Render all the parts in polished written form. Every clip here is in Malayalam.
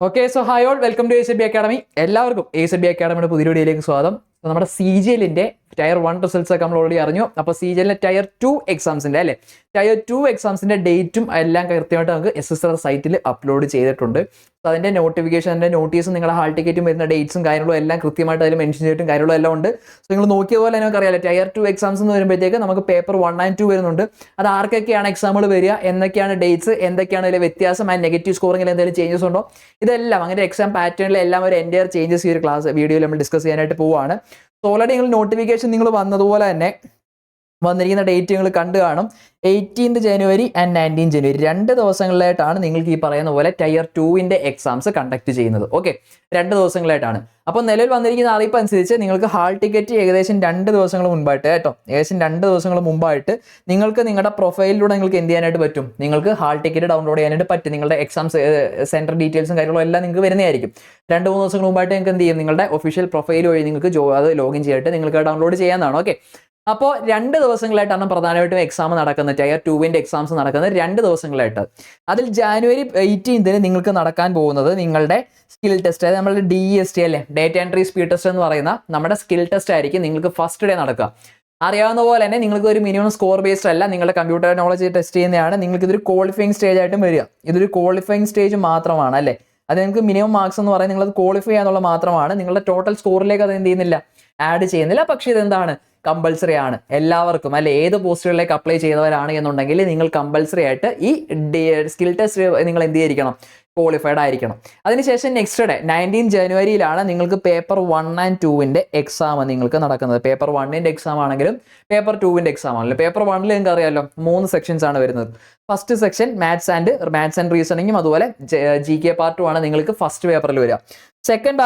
Okay so hi all welcome to ACB academy. എല്ലാവർക്കും ACB അക്കാഡമിയുടെ പുതിയ വീഡിയോയിലേക്ക് സ്വാഗതം. നമ്മുടെ CGLന്റെ ടയർ 1 റിസൾട്ട്സ് ഒക്കെ നമ്മൾ ഓൾറെഡി അറിഞ്ഞു. അപ്പോൾ CGLന്റെ ടയർ 2 എക്സാംസിന്റെ അല്ലേ, ടയർ 2 എക്സാംസിന്റെ ഡേറ്റും എല്ലാം കൃത്യമായിട്ട് നമുക്ക് SSR സൈറ്റിൽ അപ്ലോഡ് ചെയ്തിട്ടുണ്ട്. അതിന്റെ നോട്ടിഫിക്കേഷൻ്റെ നോട്ടീസും നിങ്ങളുടെ ഹാൾ ടിക്കറ്റും വരുന്ന ഡേറ്റ്സും കാര്യങ്ങളും എല്ലാം കൃത്യമായിട്ട് അതിൽ മെൻഷൻ ചെയ്തിട്ടും കാര്യങ്ങളും എല്ലാം ഉണ്ട്. സോ നിങ്ങൾ നോക്കിയ പോലെ നമുക്ക് അറിയാലോ, ടയർ 2 എക്സാംസ് എന്ന് വരുമ്പോഴത്തേക്ക് നമുക്ക് പേപ്പർ 1 and 2 വരുന്നുണ്ട്. അത് ആർക്കൊക്കെയാണ് എക്സാമുകൾ വരിക, എന്തൊക്കെയാണ് ഡേറ്റ്സ്, എന്തൊക്കെയാണ് അതിലെ വ്യത്യാസം, ആൻഡ് നെഗറ്റീവ് സ്കോറിംഗിൽ എന്തെങ്കിലും ചേഞ്ചസ് ഉണ്ടോ, ഇതെല്ലാം അങ്ങനെ എക്സാം പാറ്റേണിലെല്ലാം ഒരു എൻ്റയർ ചേഞ്ചസ് ഈ ഒരു ക്ലാസ് വീഡിയോയിൽ നമ്മൾ ഡിസ്കസ് ചെയ്യാനായിട്ട് പോവുകയാണ്. സോ ഓൾറെഡി നിങ്ങൾ നോട്ടിഫിക്കേഷൻ നിങ്ങൾ വന്നതുപോലെ തന്നെ വന്നിരിക്കുന്ന ഡേറ്റ് നിങ്ങൾ കണ്ടു കാണും. 18th January and 19th January 2 ദിവസങ്ങളിലായിട്ടാണ് നിങ്ങൾക്ക് ഈ പറയുന്ന പോലെ ടയർ 2ന്റെ എക്സാംസ് കണ്ടക്ട് ചെയ്യുന്നത്. ഓക്കെ, 2 ദിവസങ്ങളായിട്ടാണ്. അപ്പോൾ നിലവിൽ വന്നിരിക്കുന്ന അറിയിപ്പ് അനുസരിച്ച് നിങ്ങൾക്ക് ഹാൾ ടിക്കറ്റ് ഏകദേശം 2 ദിവസങ്ങൾ മുമ്പായിട്ട് കേട്ടോ, ഏകദേശം 2 ദിവസങ്ങൾ മുമ്പായിട്ട് നിങ്ങൾക്ക് നിങ്ങളുടെ പ്രൊഫൈലിലൂടെ നിങ്ങൾക്ക് എന്ത് ചെയ്യാനായിട്ട് പറ്റും, നിങ്ങൾക്ക് ഹാൾ ടിക്കറ്റ് ഡൗൺലോഡ് ചെയ്യാനായിട്ട് പറ്റും. നിങ്ങളുടെ എക്സാം സെൻറ്റർ ഡീറ്റെയിൽസും കാര്യങ്ങളും എല്ലാം നിങ്ങൾക്ക് വരുന്നതായിരിക്കും. 2-3 ദിവസങ്ങൾ മുമ്പായിട്ട് നിങ്ങൾക്ക് എന്ത് ചെയ്യും, നിങ്ങളുടെ ഒഫീഷ്യൽ പ്രൊഫൈൽ വഴി നിങ്ങൾക്ക് അത് ലോഗിൻ ചെയ്തിട്ട് നിങ്ങൾക്ക് ഡൗൺലോഡ് ചെയ്യാവുന്നതാണ്. ഓക്കെ, അപ്പോൾ 2 ദിവസങ്ങളായിട്ടാണ് പ്രധാനമായിട്ടും എക്സാം നടക്കുന്നത്. ടയർ 2ന്റെ എക്സാംസ് നടക്കുന്നത് 2 ദിവസങ്ങളായിട്ട്. അതിൽ January 18th നിങ്ങൾക്ക് നടക്കാൻ പോകുന്നത് നിങ്ങളുടെ സ്കിൽ ടെസ്റ്റ്, അതായത് നമ്മുടെ DEST അല്ലേ, ഡേറ്റ എൻട്രി സ്പീഡ് ടെസ്റ്റ് എന്ന് പറയുന്ന നമ്മുടെ സ്കിൽ ടെസ്റ്റ് ആയിരിക്കും നിങ്ങൾക്ക് ഫസ്റ്റ് ഡേ നടക്കുക. അറിയാവുന്ന പോലെ തന്നെ നിങ്ങൾക്ക് ഒരു മിനിമം സ്കോർ ബേസ്ഡ് അല്ല, നിങ്ങളുടെ കമ്പ്യൂട്ടർ നോളജ് ടെസ്റ്റ് ചെയ്യുന്നതാണ്. നിങ്ങൾക്ക് ഇതൊരു ക്വാളിഫയിങ് സ്റ്റേജ് ആയിട്ടും വരിക. ഇതൊരു ക്വാളിഫയിങ് സ്റ്റേജ് മാത്രമാണ് അല്ലേ, അത് നിങ്ങൾക്ക് മിനിമം മാർക്സ് എന്ന് പറയുന്നത് നിങ്ങളത് ക്വാളിഫൈ ചെയ്യാന്നുള്ള മാത്രമാണ്. നിങ്ങളുടെ ടോട്ടൽ സ്കോറിലേക്ക് അത് എന്ത് ചെയ്യുന്നില്ല, ആഡ് ചെയ്യുന്നില്ല. പക്ഷേ ഇതെന്താണ്, കമ്പൽസറി ആണ് എല്ലാവർക്കും അല്ലെ. ഏത് പോസ്റ്റുകളിലേക്ക് അപ്ലൈ ചെയ്തവരാണ് എന്നുണ്ടെങ്കിൽ നിങ്ങൾ കമ്പൽസറി ആയിട്ട് ഈ സ്കിൽ ടെസ്റ്റ് നിങ്ങൾ എന്ത് ചെയ്തിരിക്കണം, ക്വാളിഫൈഡ് ആയിരിക്കണം. അതിനുശേഷം നെക്സ്റ്റ് ഡേ 19th January നിങ്ങൾക്ക് പേപ്പർ 1 and 2ന്റെ എക്സാം നിങ്ങൾക്ക് നടക്കുന്നത്. പേപ്പർ 1ന്റെ എക്സാം ആണെങ്കിലും പേപ്പർ 2ന്റെ എക്സാം ആണെങ്കിലും, പേപ്പർ 1 നിങ്ങൾക്ക് അറിയാമല്ലോ 3 സെക്ഷൻസ് ആണ് വരുന്നത്. ഫസ്റ്റ് സെക്ഷൻ മാത്സ് ആൻഡ് റീസണിങ്ങും അതുപോലെ GK പാർട്ടും ആണ് നിങ്ങൾക്ക് ഫസ്റ്റ് പേപ്പറിൽ വരിക. സെക്കൻഡ്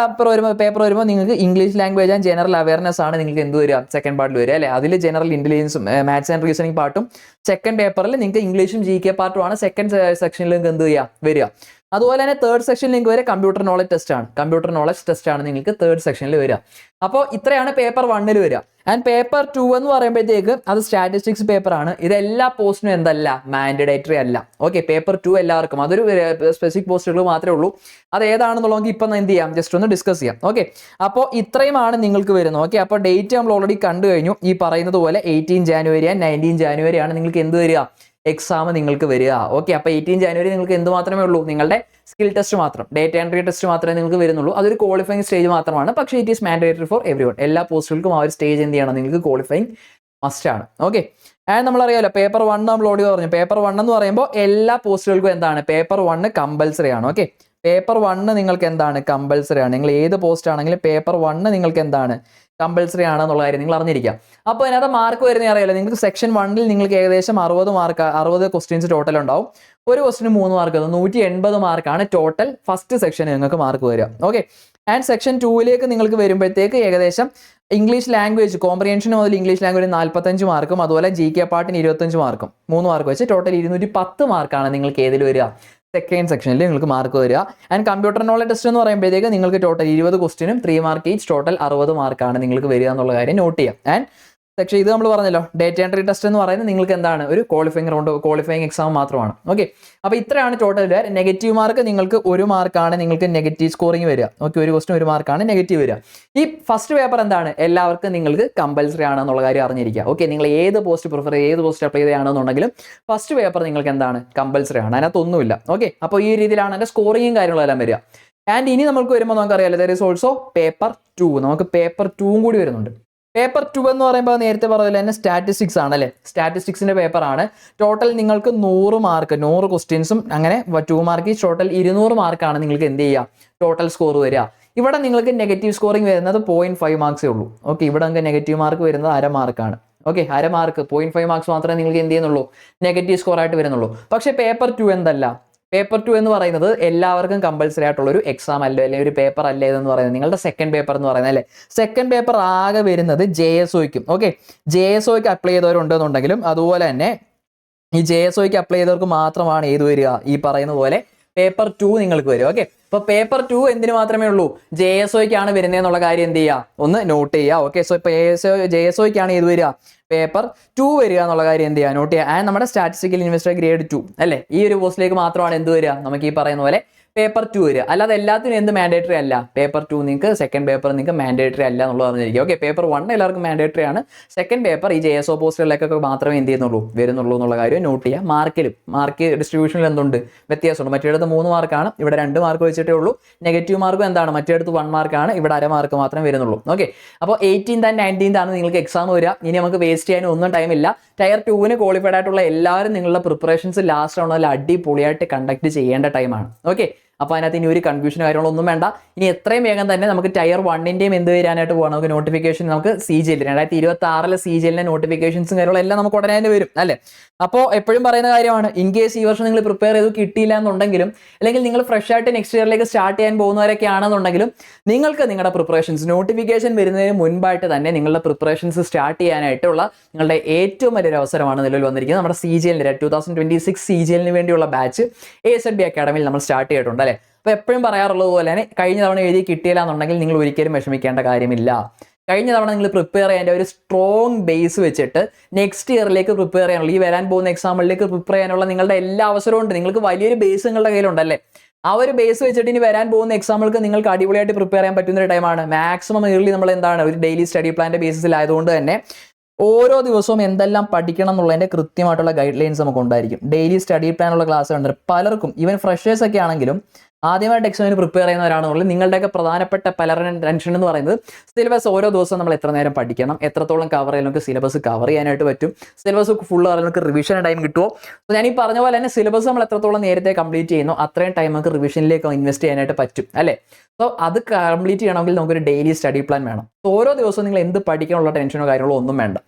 പേപ്പർ വരുമ്പോൾ നിങ്ങൾക്ക് English language and general awareness ആണ് നിങ്ങൾക്ക് എന്ത് വരിക, സെക്കൻഡ് പാർട്ടിൽ വരിക അല്ലേ. അതിൽ ജനറൽ ഇന്റലിജൻസും മാത്സ് ആൻഡ് റീസണിങ് പാർട്ടും സെക്കൻഡ് പേപ്പറിൽ നിങ്ങൾക്ക് ഇംഗ്ലീഷും GK പാർട്ടും ആണ് സെക്കൻഡ് സെക്ഷനിൽ നിങ്ങൾക്ക് എന്ത് ചെയ്യുക, വരിക. അതുപോലെ തന്നെ തേർഡ് സെക്ഷനിൽ നിങ്ങൾക്ക് വരെ കമ്പ്യൂട്ടർ നോളജ് ടെസ്റ്റ് ആണ് നിങ്ങൾക്ക് തേർഡ് സെക്ഷനിൽ വരിക. അപ്പോൾ ഇത്രയാണ് പേപ്പർ 1ൽ വരിക. ആൻഡ് പേപ്പർ 2 എന്ന് പറയുമ്പോഴത്തേക്ക് അത് സ്റ്റാറ്റിസ്റ്റിക്സ് പേപ്പർ ആണ്. ഇത് എല്ലാ പോസ്റ്റിനും എന്തല്ല, മാൻഡേറ്ററി അല്ല. ഓക്കെ, പേപ്പർ 2 എല്ലാവർക്കും, അതൊരു സ്പെസിഫിക് പോസ്റ്റുകൾ മാത്രമേ ഉള്ളൂ. അത് ഏതാണെന്നുള്ളത് ഇപ്പം എന്ത് ചെയ്യാം, ജസ്റ്റ് ഒന്ന് ഡിസ്കസ് ചെയ്യാം. ഓക്കെ, അപ്പോൾ ഇത്രയുമാണ് നിങ്ങൾക്ക് വരുന്നത്. ഓക്കെ, അപ്പോൾ ഡേറ്റ് നമ്മൾ ഓൾറെഡി കണ്ടു കഴിഞ്ഞു. ഈ പറയുന്നത് പോലെ 18th January and 19th January ആണ് നിങ്ങൾക്ക് എന്ത് വരിക, എക്സാം നിങ്ങൾക്ക് വരിക. ഓക്കെ, അപ്പോൾ 18th January നിങ്ങൾക്ക് എന്ത് മാത്രമേ ഉള്ളൂ, നിങ്ങളുടെ സ്കിൽ ടെസ്റ്റ് മാത്രം, ഡേറ്റ എൻട്രി ടെസ്റ്റ് മാത്രമേ നിങ്ങൾക്ക് വരുന്നുള്ളൂ. അതൊരു ക്വാളിഫയിങ് സ്റ്റേജ് മാത്രമാണ്. പക്ഷേ it is mandatory for every one. എല്ലാ പോസ്റ്റുകൾക്കും ആ ഒരു സ്റ്റേജ് എന്ത് ചെയ്യണം, നിങ്ങൾക്ക് ക്വാളിഫയിങ് മസ്റ്റ് ആണ്. ഓക്കെ, ആൻഡ് നമ്മളറിയാമല്ലോ പേപ്പർ 1 നമ്മൾ ഓടി പറഞ്ഞു. പേപ്പർ 1 എന്ന് പറയുമ്പോൾ എല്ലാ പോസ്റ്റുകൾക്കും എന്താണ്, പേപ്പർ 1 കമ്പൽസറി ആണ്. ഓക്കെ, പേപ്പർ 1 നിങ്ങൾക്ക് എന്താണ്, കമ്പൽസറി ആണ്. നിങ്ങൾ ഏത് പോസ്റ്റ് ആണെങ്കിലും പേപ്പർ 1 നിങ്ങൾക്ക് എന്താണ്, കമ്പൽസറി ആണെന്നുള്ള കാര്യം നിങ്ങൾ അറിഞ്ഞിരിക്കുക. അപ്പോൾ അതിനകത്ത് മാർക്ക് വരുന്നത് അറിയാലോ, നിങ്ങൾക്ക് സെക്ഷൻ 1ൽ നിങ്ങൾക്ക് ഏകദേശം 60 ക്വസ്റ്റ്യൻസ് ടോട്ടൽ ഉണ്ടാവും. ഒരു ക്വസ്റ്റിന് 3 മാർക്ക്, 180 മാർക്കാണ് ടോട്ടൽ ഫസ്റ്റ് സെക്ഷന് നിങ്ങൾക്ക് മാർക്ക് വരിക. ഓക്കെ, ആൻഡ് സെക്ഷൻ 2ലേക്ക് നിങ്ങൾക്ക് വരുമ്പോഴത്തേക്ക് ഏകദേശം ഇംഗ്ലീഷ് ലാംഗ്വേജ് കോംപ്രിഹെൻഷൻ മുതൽ ഇംഗ്ലീഷ് ലാംഗ്വേജ് 45 മാർക്കും അതുപോലെ GK പാർട്ടിന് 25 മാർക്കും 3 മാർക്ക് വെച്ച് ടോട്ടൽ 210 മാർക്കാണ് നിങ്ങൾക്ക് ഏതിൽ വരിക, സെക്കൻഡ് സെക്ഷനിൽ നിങ്ങൾക്ക് മാർക്ക് വരിക. ആൻഡ് കമ്പ്യൂട്ടർ നോളജ് ടെസ്റ്റ് എന്ന് പറയുമ്പോഴത്തേക്ക് നിങ്ങൾക്ക് ടോട്ടൽ 20 ക്വസ്റ്റിനും 3 മാർക്ക് ഈച്ച്, ടോട്ടൽ 60 മാർക്കാണ് നിങ്ങൾക്ക് വരിക എന്നുള്ള കാര്യം നോട്ട് ചെയ്യാം. ആൻഡ് സെക്ഷൻ ഇത് നമ്മൾ പറഞ്ഞല്ലോ, ഡേറ്റ എൻട്രി ടെസ്റ്റ് എന്ന് പറയുന്നത് നിങ്ങൾക്ക് എന്താണ്, ഒരു ക്വാളിഫയിങ് എക്സാം മാത്രമാണ്. ഓക്കെ, അപ്പോൾ ഇത്രയാണ് ടോട്ടൽ വരിക. നെഗറ്റീവ് മാർക്ക് നിങ്ങൾക്ക് 1 മാർക്കാണ് നിങ്ങൾക്ക് നെഗറ്റീവ് സ്കോറിംഗ് വരിക. ഓക്കെ, ഒരു ക്വസ്റ്റിന് 1 മാർക്കാണ് നെഗറ്റീവ് വരിക. ഈ ഫസ്റ്റ് പേപ്പർ എന്താണ്, എല്ലാവർക്കും നിങ്ങൾക്ക് കമ്പൽസറി ആണെന്നുള്ള കാര്യം അറിഞ്ഞിരിക്കുക. ഓക്കെ, നിങ്ങൾ ഏത് പോസ്റ്റ് അപ്ലൈ ചെയ്യുകയാണെന്നുണ്ടെങ്കിലും ഫസ്റ്റ് പേപ്പർ നിങ്ങൾക്ക് എന്താണ്, കമ്പൽസറി ആണ്, അതിനകത്തൊന്നുമില്ല. ഓക്കെ, അപ്പോൾ ഈ രീതിയിലാണ് എൻ്റെ സ്കോറിങ്ങും കാര്യങ്ങളെല്ലാം വരിക. ആൻഡ് ഇനി നമുക്ക് വരുമ്പോൾ നമുക്കറിയാലോ, ദർ ഈസ് ഓൾസോ പേപ്പർ 2. നമുക്ക് പേപ്പർ 2 കൂടി വരുന്നുണ്ട്. പേപ്പർ 2 എന്ന് പറയുമ്പോൾ നേരത്തെ പറഞ്ഞ തന്നെ സ്റ്റാറ്റിസ്റ്റിക്സ് ആണ് അല്ലേ, സ്റ്റാറ്റിസ്റ്റിക്സിന്റെ പേപ്പർ ആണ്. ടോട്ടൽ നിങ്ങൾക്ക് 100 മാർക്ക്, 100 ക്വസ്റ്റ്യൻസും അങ്ങനെ 2 മാർക്ക്, ടോട്ടൽ 200 മാർക്കാണ് നിങ്ങൾക്ക് എന്ത് ചെയ്യുക, ടോട്ടൽ സ്കോർ വരിക. ഇവിടെ നിങ്ങൾക്ക് നെഗറ്റീവ് സ്കോറിംഗ് വരുന്നത് 0.5 മാർക്സേ ഉള്ളൂ. ഓക്കെ, ഇവിടെ നിങ്ങൾക്ക് നെഗറ്റീവ് മാർക്ക് വരുന്നത് 1/2 മാർക്കാണ്. ഓക്കെ, 1/2 മാർക്ക് 0.5 മാർക്സ് മാത്രമേ നിങ്ങൾക്ക് എന്ത് ചെയ്യുന്നുള്ളൂ, നെഗറ്റീവ് സ്കോർ ആയിട്ട് വരുന്നുള്ളൂ. പക്ഷേ പേപ്പർ 2 എന്തല്ല, പേപ്പർ 2 എന്ന് പറയുന്നത് എല്ലാവർക്കും കമ്പൽസറി ആയിട്ടുള്ള ഒരു എക്സാം അല്ല, അല്ലെങ്കിൽ ഒരു പേപ്പർ അല്ല ഇതെന്ന് പറയുന്നത്. നിങ്ങളുടെ സെക്കൻഡ് പേപ്പർ എന്ന് പറയുന്നത് അല്ലേ, സെക്കൻഡ് പേപ്പർ ആകെ വരുന്നത് JSOയ്ക്കും. ഓക്കെ, JSOയ്ക്ക് അപ്ലൈ ചെയ്തവരുണ്ടെന്നുണ്ടെങ്കിലും അതുപോലെ തന്നെ ഈ JSOയ്ക്ക് അപ്ലൈ ചെയ്തവർക്ക് മാത്രമാണ് ഏത് വരിക, ഈ പറയുന്ന പോലെ പേപ്പർ 2 നിങ്ങൾക്ക് വരും. ഓക്കെ, അപ്പോൾ പേപ്പർ 2 എന്തിനു മാത്രമേ ഉള്ളൂ, JSOയ്ക്കാണ് വരുന്നത് എന്നുള്ള കാര്യം എന്ത് ചെയ്യുക, ഒന്ന് നോട്ട് ചെയ്യുക. ഓക്കെ, സോ ഇപ്പോൾ JSOയ്ക്കാണ് ഏത് വരിക, പേപ്പർ 2 വരിക എന്നുള്ള കാര്യം എന്ത് ചെയ്യുക, നോട്ട് ചെയ്യുക. ആൻഡ് നമ്മുടെ സ്റ്റാറ്റിസ്റ്റിക്കൽ ഇൻവെസ്റ്റർ ഗ്രേഡ് 2 അല്ലേ, ഈ ഒരു പോസ്റ്റിലേക്ക് മാത്രമാണ് എന്ത് വരിക, നമുക്ക് ഈ പറയുന്ന പോലെ പേപ്പർ 2 വരിക. അല്ലാതെ എല്ലാത്തിനും എന്ത് മാൻഡേറ്ററി അല്ല, പേപ്പർ 2 നിങ്ങൾക്ക് സെക്കൻഡ് പേപ്പർ നിങ്ങൾക്ക് മാൻഡേറ്ററി അല്ല എന്നുള്ളത് പറഞ്ഞിരിക്കും. ഓക്കെ, പേപ്പർ 1 എല്ലാവർക്കും മാൻഡേറ്ററി ആണ്. സെക്കൻഡ് പേപ്പർ ഈ JSO പോസ്റ്റുകളിലേക്കൊക്കെ മാത്രമേ എന്ത് ചെയ്യുന്നുള്ളൂ, വരുന്നുള്ളൂ എന്നുള്ള കാര്യം നോട്ട് ചെയ്യുക. മാർക്ക് ഡിസ്ട്രിബ്യൂഷനിൽ എന്തുണ്ട്, വ്യത്യാസമുണ്ട്. മറ്റേടത്ത് 3 മാർക്കാണ്, ഇവിടെ 2 മാർക്ക് വെച്ചിട്ടേ ഉള്ളൂ. നെഗറ്റീവ് മാർക്കും എന്താണ്, മറ്റേടത്ത് 1 മാർക്കാണ്, ഇവിടെ അര മാർക്ക് മാത്രമേ വരുന്നുള്ളൂ. ഓക്കെ, അപ്പോൾ 18th and 19th ആണ് നിങ്ങൾക്ക് എക്സാം വരിക. ഇനി നമുക്ക് വേസ്റ്റ് ചെയ്യാനും ഒന്നും ടൈമില്ല. ടയർ 2 ക്വാളിഫൈഡ് ആയിട്ടുള്ള എല്ലാവരും നിങ്ങളുടെ പ്രിപ്പറേഷൻസ് ലാസ്റ്റ് റൗണ്ടിൽ അടിപൊളിയായിട്ട് കണ്ടക്ട് ചെയ്യേണ്ട ടൈമാണ്. ഓക്കെ, അപ്പോൾ അതിനകത്ത് ഇനി ഒരു കൺഫ്യൂഷനും കാര്യങ്ങളൊന്നും വേണ്ട. ഇനി എത്രയും വേഗം തന്നെ നമുക്ക് ടയർ 1ന്റെയും എന്ത് വരാനായിട്ട് പോകണം, നമുക്ക് നോട്ടിഫിക്കേഷൻ നമുക്ക് CGL 2026 CGLന്റെ നോട്ടിഫിക്കേഷൻസും കാര്യങ്ങളും എല്ലാം നമുക്ക് ഉടനെ തന്നെ വരും അല്ലേ. അപ്പോൾ എപ്പോഴും പറയുന്ന കാര്യമാണ്, ഇൻ കേസ് ഈ വർഷം നിങ്ങൾ പ്രിപ്പയർ ചെയ്ത് കിട്ടിയില്ല എന്നുണ്ടെങ്കിലും, അല്ലെങ്കിൽ നിങ്ങൾ ഫ്രഷ് ആയിട്ട് നെക്സ്റ്റ് ഇയറിലേക്ക് സ്റ്റാർട്ട് ചെയ്യാൻ പോകുന്നവരൊക്കെ ആണെന്നുണ്ടെങ്കിലും, നിങ്ങൾക്ക് നിങ്ങളുടെ പ്രിപ്പറേഷൻസ് നോട്ടിഫിക്കേഷൻ വരുന്നതിന് മുൻപായിട്ട് തന്നെ നിങ്ങളുടെ പ്രിപ്പറേഷൻസ് സ്റ്റാർട്ട് ചെയ്യാനായിട്ടുള്ള നിങ്ങളുടെ ഏറ്റവും വലിയൊരു അവസരമാണ് നിലവിൽ വന്നിരിക്കുന്നത്. നമ്മുടെ CGL 2026 CGL വേണ്ടിയുള്ള ബാച്ച് ASB അക്കാഡമിയിൽ നമ്മൾ സ്റ്റാർട്ട് ചെയ്തിട്ടുണ്ട് അല്ലേ. അപ്പോൾ എപ്പോഴും പറയാറുള്ളത് പോലെ തന്നെ കഴിഞ്ഞ തവണ എഴുതി കിട്ടിയില്ല എന്നുണ്ടെങ്കിൽ നിങ്ങൾ ഒരിക്കലും വിഷമിക്കേണ്ട കാര്യമില്ല. കഴിഞ്ഞ തവണ നിങ്ങൾ പ്രിപ്പയർ ചെയ്യേണ്ട ഒരു സ്ട്രോങ് ബേസ് വെച്ചിട്ട് നെക്സ്റ്റ് ഇയറിലേക്ക് പ്രിപ്പയർ ചെയ്യാനുള്ള, ഈ വരാൻ പോകുന്ന എക്സാമിലേക്ക് പ്രിപ്പയർ ചെയ്യാനുള്ള നിങ്ങളുടെ എല്ലാ അവസരവും ഉണ്ട്. നിങ്ങൾക്ക് വലിയൊരു ബേസ് നിങ്ങളുടെ കയ്യിലുണ്ടല്ലേ. ആ ഒരു ബേസ് വെച്ചിട്ട് ഇനി വരാൻ പോകുന്ന എക്സാമുകൾക്ക് നിങ്ങൾക്ക് അടിപൊളിയായിട്ട് പ്രിപ്പയർ ചെയ്യാൻ പറ്റുന്ന ഒരു ടൈമാണ്. മാക്സിമം ഇയർലി നമ്മൾ എന്താണ് ഒരു ഡെയിലി സ്റ്റഡി പ്ലാന്റെ ബേസിസിലായതുകൊണ്ട് തന്നെ ഓരോ ദിവസവും എന്തെല്ലാം പഠിക്കണം എന്നുള്ളതിന്റെ കൃത്യമായിട്ടുള്ള ഗൈഡ് ലൈൻസ് നമുക്ക് ഉണ്ടായിരിക്കും. ഡെയിലി സ്റ്റഡി പ്ലാനുള്ള ക്ലാസ് ഉണ്ട് പലർക്കും. ഈവൻ ഫ്രഷേഴ്സ് ഒക്കെ ആണെങ്കിലും ആദ്യമായിട്ട് എക്സാമിന് പ്രിപ്പയർ ചെയ്യുന്നവരാണെന്നുള്ളത് നിങ്ങളുടെയൊക്കെ പ്രധാനപ്പെട്ട പലരുടെയും ടെൻഷൻ എന്ന് പറയുന്നത് സിലബസ് ഓരോ ദിവസവും നമ്മൾ എത്ര നേരം പഠിക്കണം, എത്രത്തോളം കവർ ചെയ്യാൻ നമുക്ക് സിലബസ് കവർ ചെയ്യാനായിട്ട് പറ്റും, സിലബസ് ഫുൾ ആകാൻ നമുക്ക് റിവിഷൻ ടൈം കിട്ടുമോ. അപ്പോൾ ഞാൻ ഈ പറഞ്ഞ പോലെ തന്നെ സിലബസ് നമ്മൾ എത്രത്തോളം നേരത്തെ കംപ്ലീറ്റ് ചെയ്യുന്നു അത്രയും ടൈം നമുക്ക് റിവിഷനിലേക്ക് ഇൻവെസ്റ്റ് ചെയ്യാനായിട്ട് പറ്റും അല്ലേ. സോ അത് കംപ്ലീറ്റ് ചെയ്യണമെങ്കിൽ നമുക്കൊരു ഡെയിലി സ്റ്റഡി പ്ലാൻ വേണം. ഓരോ ദിവസവും നിങ്ങൾ എന്ത് പഠിക്കാനുള്ള ടെൻഷനോ കാര്യങ്ങളോ ഒന്നും വേണ്ട.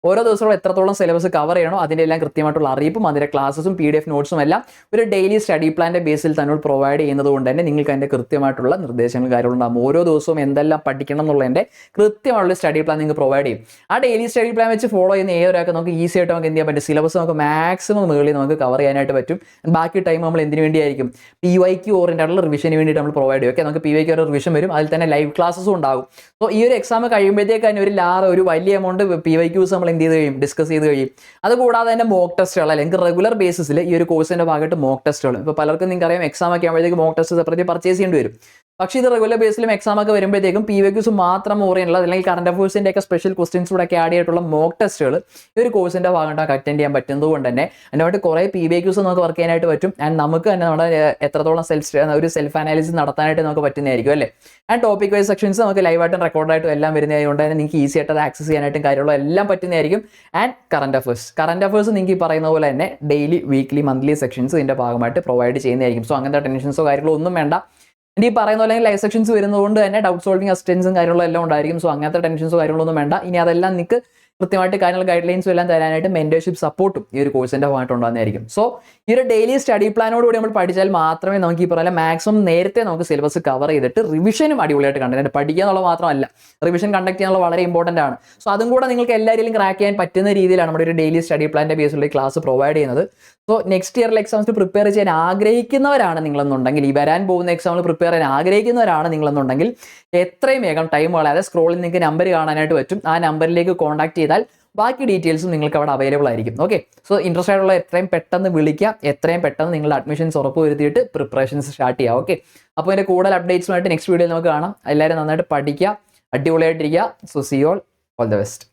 ഓരോ ദിവസവും എത്രത്തോളം സിലബസ് കവർ ചെയ്യണോ അതിൻ്റെ എല്ലാം കൃത്യമായിട്ടുള്ള അറിയിപ്പും അതിൻ്റെ ക്ലാസ്സും PDF നോട്ട്സും എല്ലാം ഒരു ഡെയിലി സ്റ്റഡി പ്ലാന്റെ ബേസിൽ തന്നെ പ്രൊവൈഡ് ചെയ്യുന്നത് കൊണ്ട് തന്നെ നിങ്ങൾക്ക് അതിൻ്റെ കൃത്യമായിട്ടുള്ള നിർദ്ദേശങ്ങൾ കാര്യങ്ങളുണ്ടാകും. ഓരോ ദിവസവും എന്തെല്ലാം പഠിക്കണം എന്നുള്ളതിൻ്റെ കൃത്യമായുള്ള സ്റ്റഡി പ്ലാൻ നിങ്ങൾക്ക് പ്രൊവൈഡ് ചെയ്യും. ആ ഡെയിലി സ്റ്റഡി പ്ലാൻ വെച്ച് ഫോളോ ചെയ്യുന്ന ഏതൊരാൾക്ക് നമുക്ക് ഈസി ആയിട്ട് നമുക്ക് എന്ത് ചെയ്യാൻ പറ്റും, സിലബസ് നമുക്ക് മാക്സിമം മുകളിൽ നമുക്ക് കവർ ചെയ്യാനായിട്ട് പറ്റും. ബാക്കി ടൈം നമ്മൾ എന്തിനു വേണ്ടിയായിരിക്കും, PYQ ഓറിയന്റഡ് ആയിട്ടുള്ള റിവിഷന് വേണ്ടിയിട്ട് നമ്മൾ പ്രൊവൈഡ് ചെയ്യും. ഓക്കെ, നമുക്ക് PYQ ഒരു റിവിഷൻ വരും, അതിൽ തന്നെ ലൈവ് ക്ലാസ്സും ഉണ്ടാകും. സോ ഈ ഒരു എക്സാം കഴിയുമ്പോഴത്തേക്ക് തന്നെ ഒരു വലിയ എമൗണ്ട് PYQs നമ്മൾ എന്ത് ചെയ്ത് കഴിയും, ഡിസ്കസ് ചെയ്ത് കഴിയും. അതുകൂടാതെ തന്നെ മോക്ക് ടെസ്റ്റുകൾ അല്ലെങ്കിൽ റെഗുലർ ബേസിസിൽ ഈ ഒരു കോഴ്സിന്റെ ഭാഗമായിട്ട് മോക്ക് ടെസ്റ്റുകൾ, ഇപ്പോൾ പലർക്കും നിങ്ങൾക്ക് അറിയാം എക്സാം ഒക്കെ ആകുമ്പോഴത്തേക്ക് മോക്ക് ടെസ്റ്റ് സെപ്പറേറ്റ് പർച്ചേസ് ചെയ്യേണ്ടി വരും. പക്ഷേ ഇത് റെഗുലർ ബേസിലും എക്സാം ഒക്കെ വരുമ്പോഴത്തേക്കും PYQs മാത്രം ഓറിയന്റുള്ള അല്ലെങ്കിൽ കറന്റ് അഫയേഴ്സിന്റെ ഒക്കെ സ്പെഷ്യൽ ക്വസ്റ്റ്യൻസ് കൂടെ ഒക്കെ ആഡ് ചെയ്തിട്ടുള്ള മോക്ക് ടെസ്റ്റുകൾ ഈ ഒരു കോഴ്സിന്റെ ഭാഗമായിട്ട് അറ്റൻഡ് ചെയ്യാൻ പറ്റുന്നത് കൊണ്ട് തന്നെ അതിനായിട്ട് കുറേ PYQs നമുക്ക് വർക്ക് ചെയ്യാനായിട്ട് പറ്റും. ആൻഡ് നമുക്ക് തന്നെ നമ്മുടെ എത്രത്തോളം സെൽഫ് അനാലിസിസ് നടത്താനായിട്ട് നമുക്ക് പറ്റുന്നതായിരിക്കും അല്ലേ. ആൻഡ് ടോപ്പിക് വൈസ് സെക്ഷൻസ് നമുക്ക് ലൈവായിട്ടും റെക്കോർഡായിട്ടും എല്ലാം വരുന്നതുകൊണ്ട് തന്നെ നിങ്ങൾക്ക് ഈസി ആയിട്ട് അത് ആക്സസ് ചെയ്യാനായിട്ടും കാര്യങ്ങളും എല്ലാം പറ്റുന്നതായിരിക്കും. ആൻഡ് കറന്റ് അഫയേഴ്സ് നിങ്ങൾക്ക് ഈ പറയുന്ന പോലെ തന്നെ ഡെയിലി വീക്ക്ലി മന്ത്ലി സെക്ഷൻസ് ഇതിന്റെ ഭാഗമായിട്ട് പ്രൊവൈഡ് ചെയ്യുന്നതായിരിക്കും. സോ അങ്ങനത്തെ ടെൻഷൻസോ കാര്യങ്ങളോ ഒന്നും വേണ്ട. ഈ പറയുന്ന പോലെ ലൈവ് സെക്ഷൻസ് വരുന്നതുകൊണ്ട് തന്നെ ഡൗട്ട് സോൾവിങ് അസിസ്റ്റൻസും കാര്യങ്ങളും എല്ലാം ഉണ്ടായിരിക്കും. സോ അങ്ങനത്തെ ടെൻഷൻസോ കാര്യങ്ങളൊന്നും വേണ്ട. ഇനി അതെല്ലാം നിങ്ങൾക്ക് കൃത്യമായിട്ട് കാര്യങ്ങൾ ഗൈഡ് ലൈൻസും എല്ലാം തരാനായിട്ട് മെന്റർഷിപ്പ് സപ്പോർട്ടും ഈ ഒരു കോഴ്സിന്റെ ഭാഗമായിട്ട് ഉണ്ടാകുന്നതായിരിക്കും. സോ ഈ ഒരു ഡെയിലി സ്റ്റഡി പ്ലാനോട് കൂടി നമ്മൾ പഠിച്ചാൽ മാത്രമേ നമുക്ക് ഈ പറയുന്ന മാക്സിമം നേരത്തെ നമുക്ക് സിലബസ് കവർ ചെയ്തിട്ട് റിവിഷനും അടിപൊളിയായിട്ട് കണ്ടന്റ് പഠിക്കുക എന്നുള്ളത് മാത്രമല്ല, റിവിഷൻ കണ്ടക്ട് ചെയ്യാനുള്ള വളരെ ഇമ്പോർട്ടന്റ് ആണ്. സോ അതും കൂടെ നിങ്ങൾക്ക് എല്ലാവരിലും ക്രാക്ക് ചെയ്യാൻ പറ്റുന്ന രീതിയിലാണ് നമ്മുടെ ഒരു ഡെയിലി സ്റ്റഡി പ്ലാന്റെ ബേസിലുള്ള ക്ലാസ് പ്രൊവൈഡ് ചെയ്യുന്നത്. സോ നെക്സ്റ്റ് ഇയറിലെ എക്സാംസിന് പ്രിപ്പയർ ചെയ്യാൻ ആഗ്രഹിക്കുന്നവരാണ് നിങ്ങളെന്നുണ്ടെങ്കിൽ, ഈ വരാൻ പോകുന്ന എക്സാമിൽ പ്രിപ്പയർ ചെയ്യാൻ ആഗ്രഹിക്കുന്നവരാണ് നിങ്ങളെന്നുണ്ടെങ്കിൽ എത്രയും വേഗം ടൈം വളരാതെ സ്ക്രോളിൽ നിങ്ങൾക്ക് നമ്പർ കാണാനായിട്ട് പറ്റും. ആ നമ്പറിലേക്ക് കോൺടാക്ട് ചെയ്താൽ ബാക്കി ഡീറ്റെയിൽസും നിങ്ങൾക്ക് അവിടെ അവൈലബിൾ ആയിരിക്കും. ഓക്കെ, സോ ഇൻട്രസ്റ്റ് ആയിട്ടുള്ള എത്രയും പെട്ടെന്ന് വിളിക്കുക, എത്രയും പെട്ടെന്ന് നിങ്ങളുടെ അഡ്മിഷൻസ് ഉറപ്പ് വരുത്തിയിട്ട് പ്രിപ്പറേഷൻസ് സ്റ്റാർട്ട് ചെയ്യുക. ഓക്കെ, അപ്പോൾ ഇതിൻ്റെ കൂടുതൽ അപ്ഡേറ്റ്സുമായിട്ട് നെക്സ്റ്റ് വീഡിയോയിൽ നമുക്ക് കാണാം. എല്ലാവരും നന്നായിട്ട് പഠിക്കുക, അടിപൊളിയായിട്ടിരിക്കുക. So see all the best.